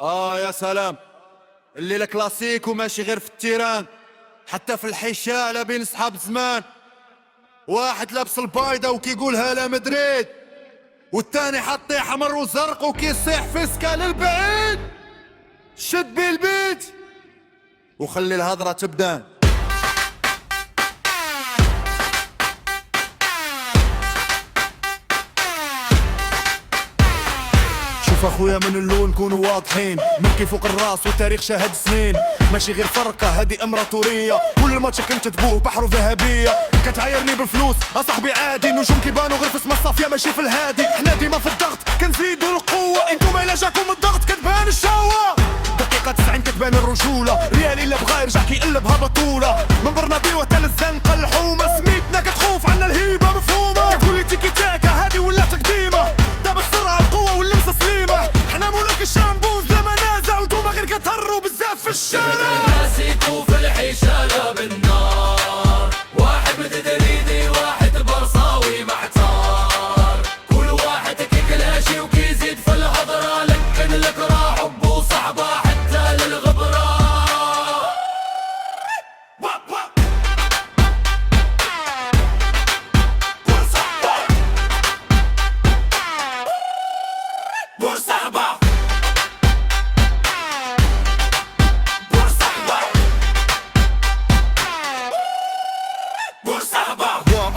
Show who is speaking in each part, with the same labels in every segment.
Speaker 1: يا سلام. الليلة كلاسيك وماشي غير في التيران، حتى في الحشالة بين صحاب زمان. واحد لابس البايضة وكيقول هلا مدريد، والتاني حطي حمر وزرق وكيصيح فيسكا للبعيد. شد بيه البيت وخلي الهضرة تبدان. شوف اخويا من اللون نكونوا واضحين، ملكي فوق الراس والتاريخ شاهد سنين. ماشي غير فرقة هذه امبراطورية، كل ماتش كنت تبوه بحر ذهبية. كتعايرني بالفلوس اصاحبي عادي، نجوم كيبانوا غير في اسم الصافية ماشي في الهادي. حنا ديما في الضغط كنزيدوا القوة، انتوما الا جاكم الضغط كتبان الشهوة. دقيقة 90 كتبان الرجولة، ريالي الا بغا يرجع كيقلبها بطولة. من برنابيو حتى للزنقة الحومة، سميتنا كتخوف عنا الهيبة مفهومة. كتقولي تيكي تاكا هذه ولا تقديمة، دابا السرعة القوة واللمسة سليمة. حنا مولوك الشامبوز لما نازع، وانتوما غير كتهروا بزاف في الشارع.
Speaker 2: ناسيكو في الحشالة بالنار، واحد متدريدي واحد برصاوي محتار. كل واحد كيكلاشي وكيزيد في الهضرة، لكن الكرا حب وصحبة حتى للغبرة.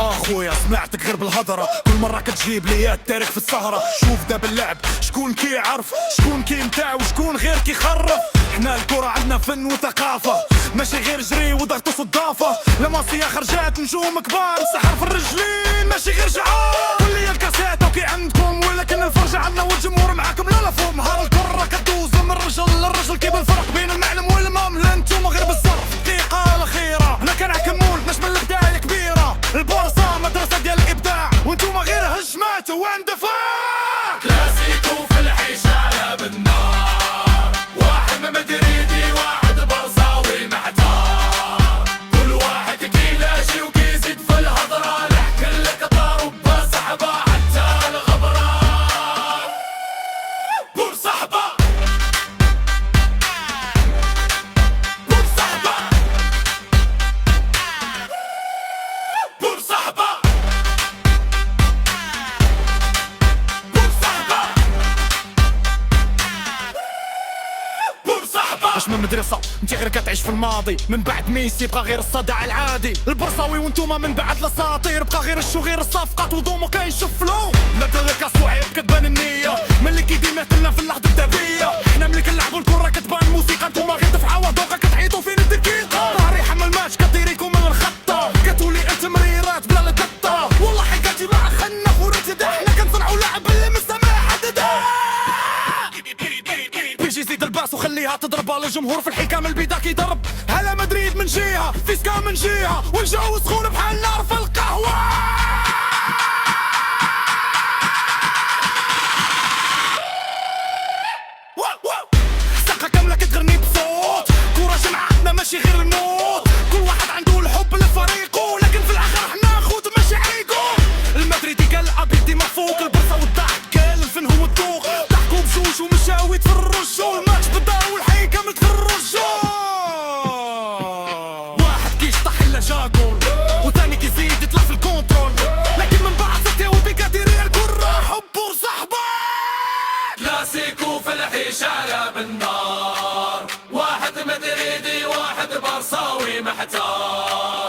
Speaker 3: اخويا سمعتك غير بالهضرة، كل مرة كتجيب لي التاريخ في السهرة. شوف دابا اللعب شكون كيعرف، شكون كيمتاع وشكون غير كيخرف. حنا الكرة عندنا فن وثقافة، ماشي غير جري وضغط وصدافة. لماسية خرجات نجوم كبار، سحر في الرجلين ماشي غير شعار. كلية الكاسات وكي عندكم، ولكن الفرجة عندنا والجمهور معاكم. لا فوق مهار الكرة كدوز من الرجل للرجل، كيبان الفرق بين المعلم والمام. لا نتوما غير بالصرف الدقيقة الأخيرة، حنا كنعكمون نجم البداية كبيرة. البورصة مدرسة ديال الإبداع، وانتوما غير هجمات واندفاع.
Speaker 2: كلاسيكو في الحشالة بالنار، واحد مدريدي واحد برصاوي محتار. كل واحد كيلاشي وكيزيد في الهضرة، لحكن لك ضرب سحبة حتى الغبرة. بورصحبة بورصحبة بورصحبة
Speaker 3: اش من مدرسة انتي غير كتعيش في الماضي، من بعد ميسي بقى غير الصداع العادي. البرصاوي وانتوما من بعد الاساطير، بقى غير الشو غير الصفقات وضومو كيشفلو. لا دلك صعيب كتبان النية، ملي كيديما لنا في اللحظة الذهبية. حنا ملي كنلعبو الكرة كتبان الموسيقى، نتوما غير دفعة ودوقة كتعيطو فين الدقيقة. ظهري حمل ماتش كديريكو من الخطة، كتولي التمريرات بلا لقطة. والله حكايتي مع خنف ورتدة، حنا كنصنعو لعب اللي مستمع حددها. بيجي زيد الباس وخليها تضرب على الجمهور، في الحكام البيضا كيضرب. هلا مدريد من جهة، فيسكا من جهة، والجو سخون بحال نار في القهوة. ساقة كاملة كتغني بصوت، كورة جمعتنا ماشي غير الموت. كل واحد عنده الحب لفريقه، لكن في الآخر حنا خوت ماشي عريقو. المدريدي قال أبيدي مفوق، البرصة والضحك قال الفن هو الذوق. ضحكوا بجوج ومشاوي تفرجوا، الماتش بدا والحكام تفرجوا. واحد كيشطح إلا جا جول، وثاني كيزيد يطلع في الكونترول، لكن من بعد ستة وبيكا ديري الكرة حب وصحبة.
Speaker 2: كلاسيكو في الحشالة بالنار، واحد مدريدي واحد برصاوي محتار.